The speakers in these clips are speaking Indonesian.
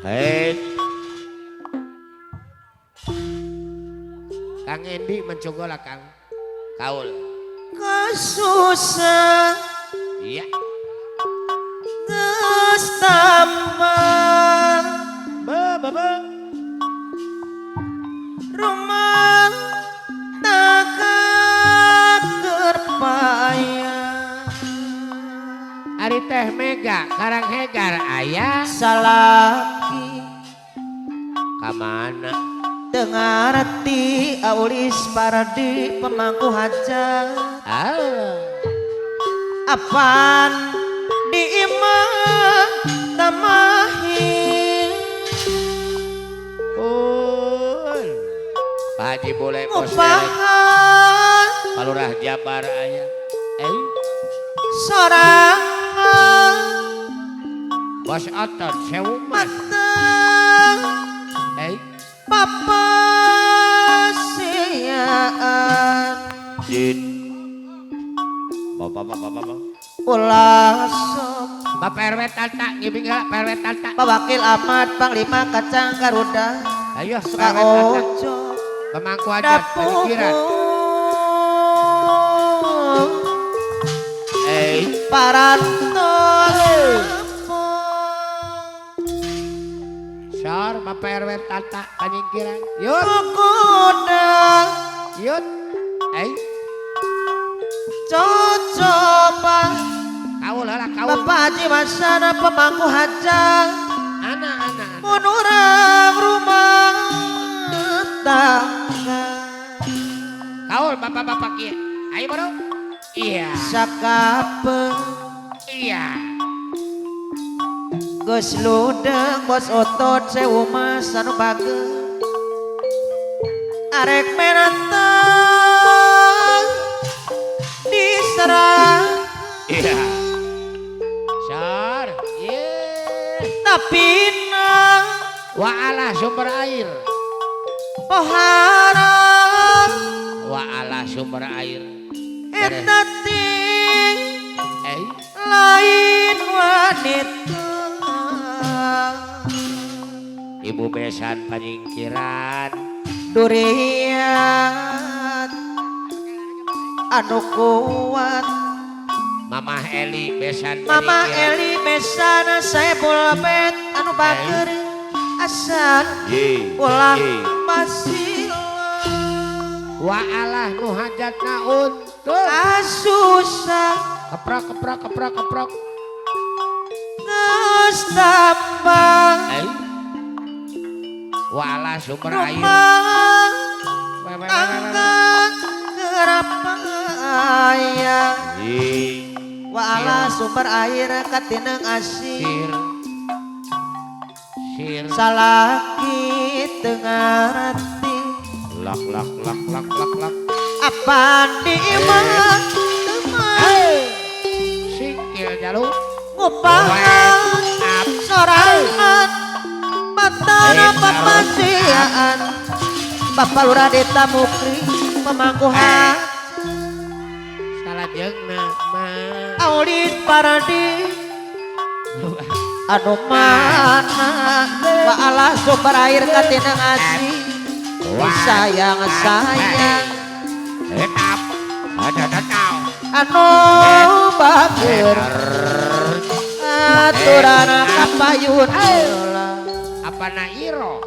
Hei, Kang Endi mencoba lah Kang. Kaul. Kesusah Iya. geus tambah Be. rumah tangga kerpayah Ari teh Mega Karang Hegar ayah salaki kamana? dengarti aulis paradi pemangku hajat Ah, apan di imah tamahin Pak Haji boleh bos derek. ngupahan Palurah Jabar ayah. sorangan Bos otot sewu mas. matang papasiaan Jin. Bapak. ulah sok Bapak RW Tata ngibing galak Pak RW Tata. Pak Wakil Ahmad Panglima Kacang Garuda Ayo suka Pak RW Tata. ojo Pemangku aja pemikiran. Parantol Sor Bapak RW Tata panyingkiran. Yut. kuda Yut. cocoba Kaul lah kaul. Bapak Haji Masana pemangku hajat Anak. menurang rumah tangga Kaul bapak-bapak kia. Ayo bro. Iya. sakape Iya. geus ludeng bos otot sewu mas anu bageus arek menantang diserang Iya. Sor. Iya. tapi Wa'ala sumber air. pohara Wa'ala sumber air. eta ting lain wanita Ibu besan panyingkiran. durian anu kuat Mamah Eli besan Mama panyingkiran. Eli mesana saya bulbet anu bager asal ulah pasir Wa'ala nu hajatna untuk asusah keprok. geus tambah Wa'ala sumber air. rumah tangga kerapaya wala sumber air katineng asih Sir. salaki tengarati Lak. apa di imah Singkil jaluk. ngupahan sorangan matana papasiaan Bapak Lurah Deta Mukri pemangkuhan Salah jeung mah. aulis paradi anu mana wa'ala sumber air katineng asih sayang Etap. Ada tahu. anu bager aturana kapayun Apa na iro?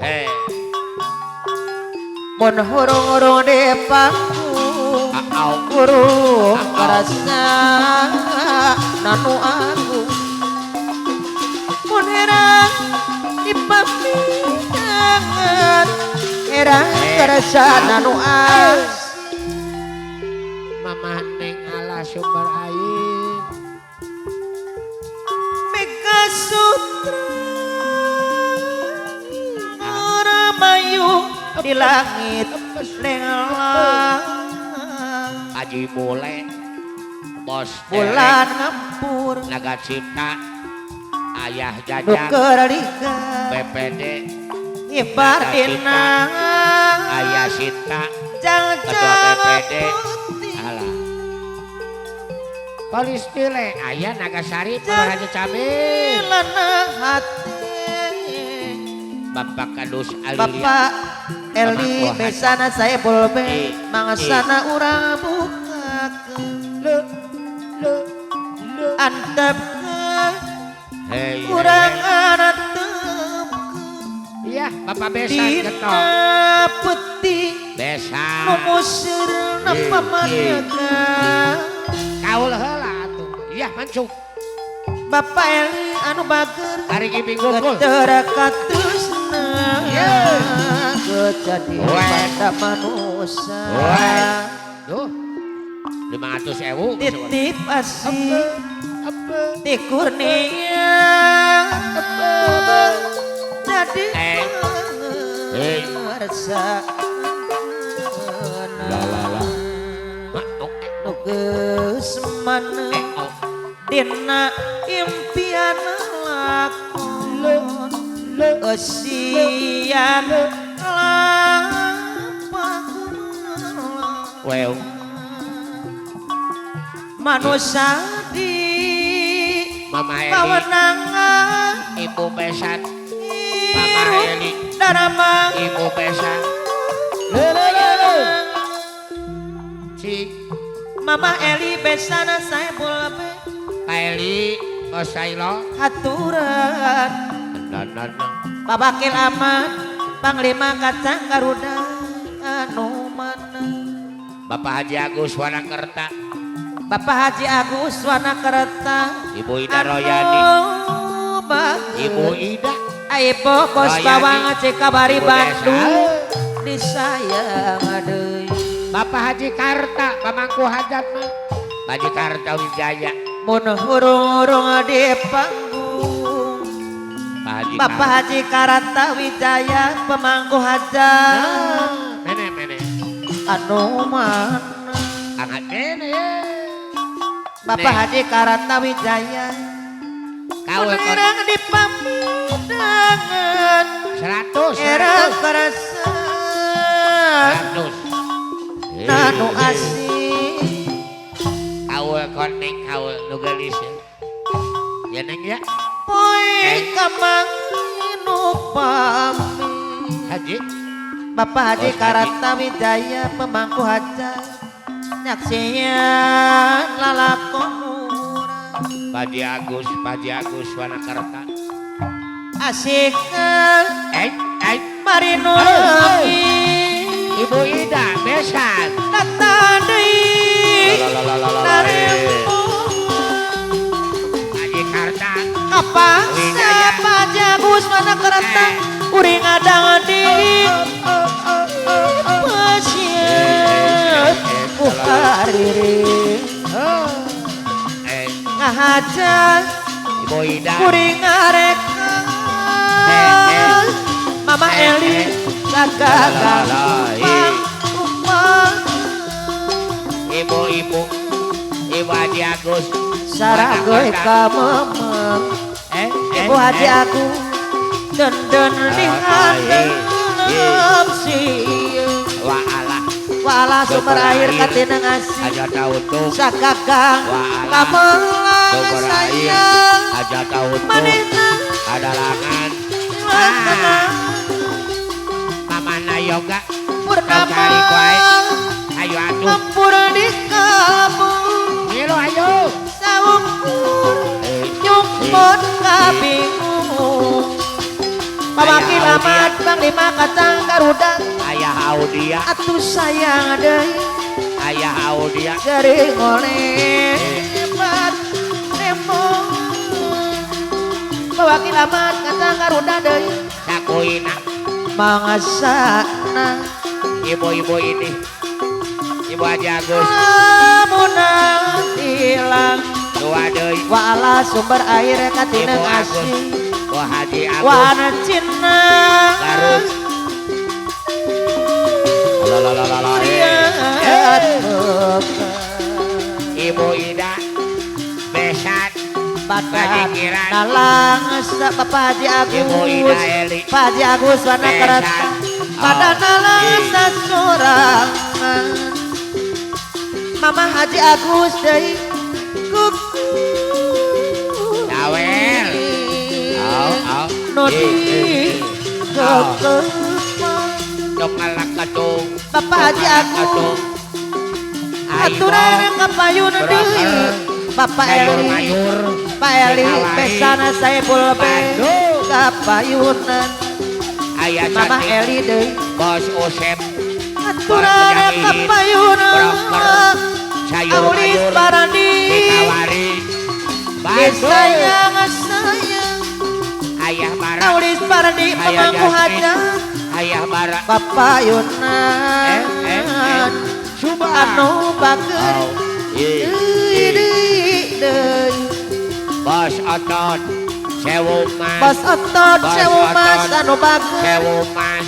Hei. mun hurung-hurung di panggung urung karasa nanu aku mun herang di paminangan herang karasa nanu as Mamah neng ala sumber air. Mega Sutra Nuramayu di langit lelang Haji Mule. Bos bulan ngampur Naga Cipta. Ayah Jajang. nuker liga BPD. nyebar dina Ayah Sinta. jangan Ketua BPD. Alah. Polis Tile, ayah Nagasari, Raja Camil. Lana hati Bapak Kadus Alia. Bapak Eli Bapak besana saya bolbe mangasana Eh. urang bukakeun antepkeun Hei, urang hei. antepkeun Iya, Bapak Besan dina getok. peti Besan. nu musirna Eh, pamanega Kaul heula atuh. Iya, mancung. Bapak Eli anu bager Hari Giping Gugul. Getera katusna Yeah. kejadian Weh. pada manusia Weh. Tuh. 500.000. titip asih Apa? di kurnia jadi Eh. Eh. rasa La, la, la. Mak, oh, nuges mana oh. dina impian lakon kesian Well, manusia di Mama Eli, kawenangan Ibu Besan, Mama Eli, darama Ibu Besan. Si Mama Eli besana saya boleh Pak Eli, Osailo, haturan dan Babakil Amat Panglima Kacang Garuda anu mana Bapak Haji Agus Wanakerta, Bapak Haji Agus Wanakerta Ibu Ida Royani, Ibu Ida, Ibu Bos Royani. Bawang Cikabari Ibu Bandung Desa. disayang adeui Bapak Haji Karta, Pamangku Hajat mah, Haji Karta Wijaya, mun hurung-hurung di panggung Pak Haji Bapak Haji Karata Wijaya pemangku hajat Mene, anu mana angkat mene. Bapak Haji Karata Wijaya Kau menirang di pamidangan 100, era kerasa 100. nanu asih Kau koneng kau nugelis ya. Ya neng ya, poe kamang nu pami Haji. Bapak Haji Bos Haji. Karata Wijaya pemangku hajat nyaksian lalakon urang Paji Agus Wanakerta. asik Eh, mari Hey, nulungi Ibu Ida Besan. datang deui narempo Haji Karta. kapang Wijaya. Pak Jagus mana kereta uring adang di pasien ku hariri Eh, ngahajat Ibu Ida. kuring ngareka Mama Eli gagagang upang Ibu Haji Agus. saragoy ka memeng Ibu Haji aku den lihat sieun wala sumber air katina ngasih Aja tahu tuh. sagagang Wala. lamelang Sumber air. sayang Aja tahu tuh. manehna Ada langan. Mamana yoga. purnama Kali kuai. Ayo atuh. ngempur di kamu Milo ayo. saukur nyumput kabingung Pamangkil Amat Panglima Kacang Garuda Ayah Audia. atuh sayang deui Ayah Audia. gering oleh hebat remong Pamangkil Amat Kacang Garuda deui Sakuina. mangasana Ibu-ibu ini. Ibu Haji Agus. lamunan hilang Dua deui. wala sumber air katina Ibu Agus. ngasih Wah Haji Agus. wana cina Garut. Lalalala. lihat Ibu Ida. Besan. Badan Bajikiran. nalang sa Bapak Haji Ibu Ida Agus Eli. Pak Haji Agus wana kereta Besan. badan nalang Ih. sa sorangan Mama Haji Agus deui kuku Tawel. Au. Nodi Dok ngalak katung Bapak Haji Agung aturan kapayun deui Bapak Eli Pak Eli pesana saya pulpe kapayunan Ayah Mama cantik Eli deui Bos Osep aturan kapayunan sayur Aulis mayur Parandi Dikawari sayang sayang Ayah Bara Aulis Parandi pemangku hajat Ayah Bara Bapak Yunan anu bager deui Bos Otot Sewu Mas Bos Otot Sewu Mas anu bager Sewu Mas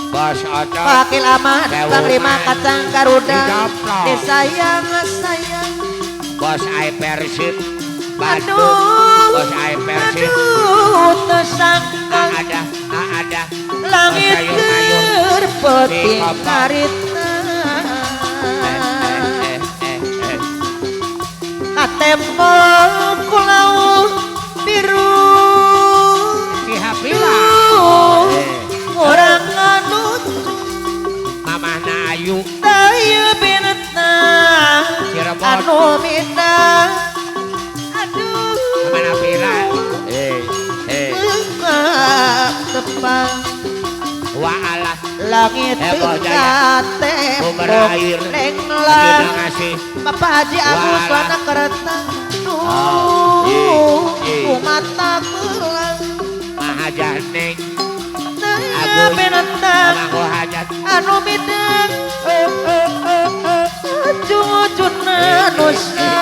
Bos Otot Pakil Ahmad Kang Lima Kacang Garuda Dijoplok. sayang sayang Bos Ai Persib Bandung aduh Bos Ai Persib aduh tersangka ada langit Bos sayur-mayur. terpeting Di kopak. harita katempel kulau biru Si Hafila orang anu Mamah na Ayu daya binatang Cirebon anu minta aduh Sama Nafila tepang Wa'alah langit Heboh jaya. Sumber tembok air lenglang Tidak ngasih Bapak Haji Agus Walah. anak kereta mata belang Mahajah Neng daya Agus. binatang Pemangku hajat anu midang ujung-ujungna nusa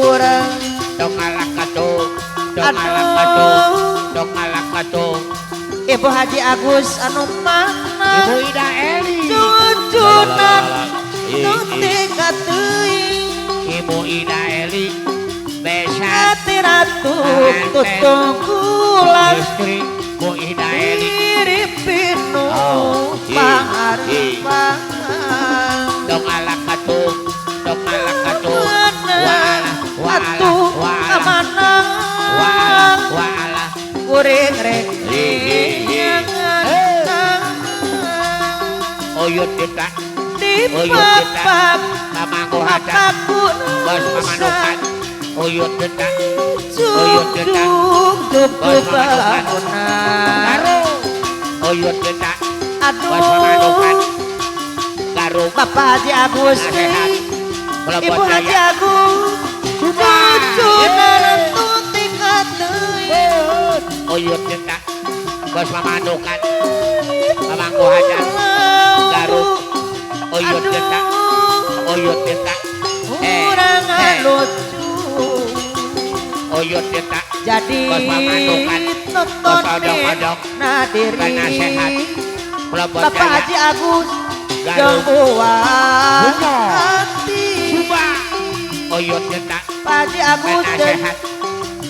urang Dok ngalak katung Dok Aduh. ngalak katung Dok ngalak katung Ibu Haji Agus anu mana Ibu Ida Eli cucunan nuti kateuing Ibu Ida Eli Besat hati ratu tutung kulang Istri Bu Ida Eli iripinu Oh, pangaripang Dok ngalak katung Dok ngalak katung atu amanang Wa'alah kuring rek Oyut kita di Oyut kita papak Pamangku hajat papaku Bos Mamanukan Oyut kita juk juk juk Bos Mamanukan bangunan Garung Oyut kita Bos aduh Mamanukan Garung Bapak Haji Agus Nasehat Ibu Melebot Haji jaya Agus cucunan tuti kateuing Oyut kita Bos Mamanukan Pamangku hajat Garung Oyut kita Oyut kita kurang lucu Oyut kita jadi Bos Mamanukan Bos tonton odok-odok nadiri Penasehat Melebot Bapak jaya Haji Agus Garung. jeung buah Bener. hati Suba Oyut kita Pak Haji Agus jeung Penasehat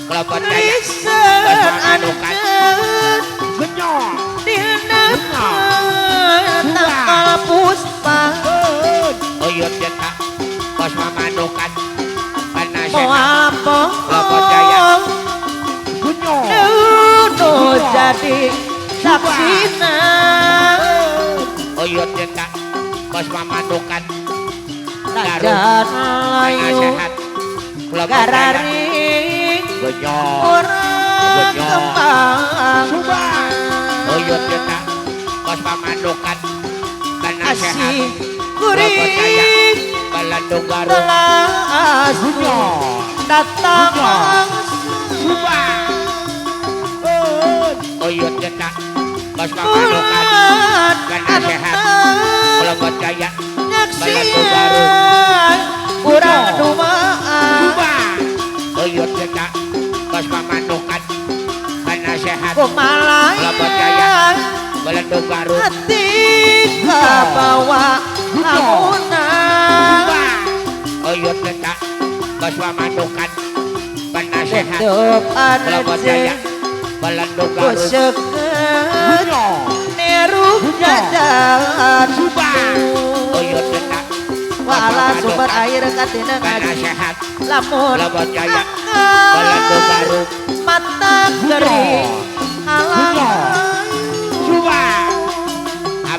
Melebot jaya riset Bos Mamanukan anjeun Genyor dina Bener. tangkal puspa Oyut kita Bos Mamanukan Penasehat moal Melebot jaya pohon Genyor nu jadi saksina Oyut kita Bos Mamanukan Rajan layu Penasehat Melebot jaya gararing Genyor orang kembang Suba Oyut kita Bos Mamanukan Penasehat asih Melebot jaya kuring Balandung Garung telas datang Suba Oyut kita Bos Mamanukan bulan Penasehat Melebot jaya Balandung Garung nyaksian kurang dumaan Suba Oyut kita Bos Mamanukan Penasehat kumalayan Melebot jaya Balandung Garung hati kabawa lamunan Suba Oyut kita Bos Mamanukan Penasehat depan Melebot jaya Balandung Garung kuseket neru jajan Suba Oyut kita wala sumber air katina ngaji Penasehat lamun Melebot jaya akal Balandung Garung mata kering alang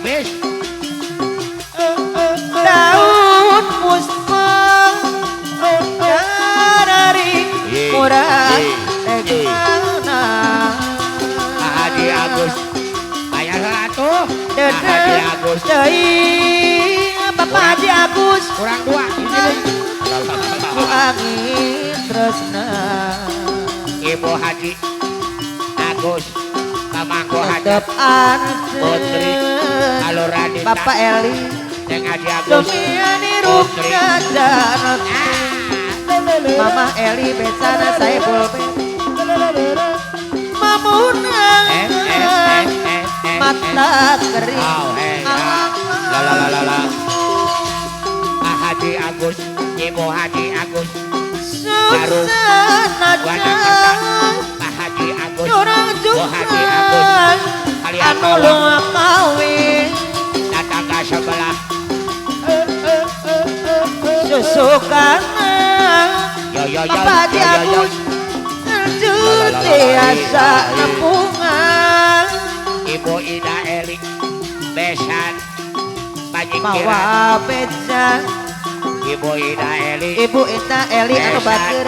habis. daun puspa dari murah tegana Haji Agus bayar 100. Haji Agus Bapak Haji Agus kurang 2 ini ku angin tresna Ibu Haji Agus Kamanggo Haji tetep Putri anteng Halo Radita Bapak Eli Neng Haji Agus Domiani Rukna Janot Mama Eli Besana saya pulpen Mamunang mata kering la Haji Agus Ibu Haji Agus susana Pak Haji Agus orang Bu Haji Agus juga kalian anu bawa lo kawin tetangga sebelah susukana yo Bapak Haji Agus biasa nepungan Ibu Ida Eli Besan Panjingkiran mawa beca Ibu Ida Eli Ibu Ita Eli anu bakir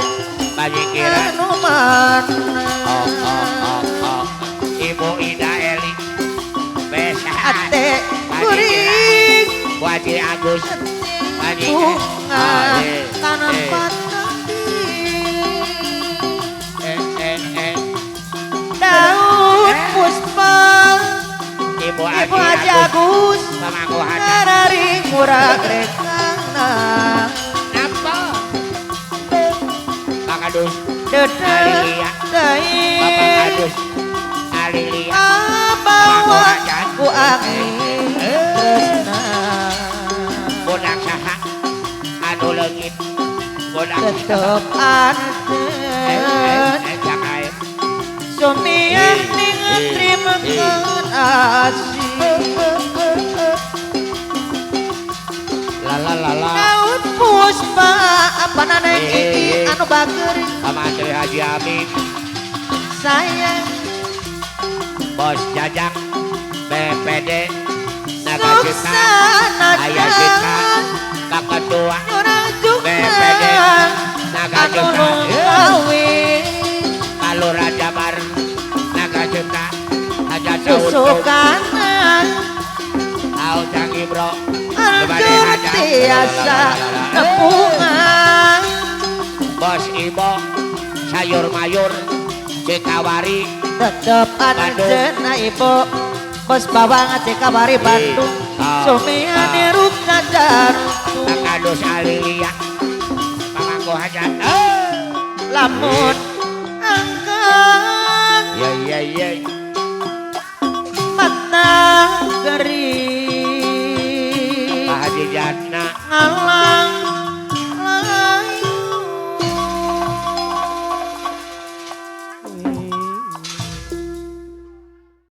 Panjingkiran anu mana Ibu Ida Eli Besan ate kuring Bu Haji Agus bunga tanam daun puspa Ibu Ibu Haji Agus Kamanggo Haji narari murah rekana Napa Pak Kadus dedek Bapak Kadus Alilia abawa ku angin tresna Bodak saha anu leungit bodak tetep anteng jangan sumian dengan terima kasih la daun puspa apa naneng iki anu bager sama Antri Haji Amin sayang Bos Jajang BPD Naga Cita suksana Ayah Cita Kak Ketua orang juga BPD Naga anu Cita lu kawin Kalau Raja Bar Naga Cita Haja Daun susukana Au Canggih Bro anjur biasa nepungan Bos Ibo Sayur Mayur Cikawari tetep anjena ibu bos bawang Cikawari Bandung sumiani rukna jantung Kak Kadus Alilia Kamanggo Hajat lamun angkat Ye mata Pak kering Haji Jatna ngalang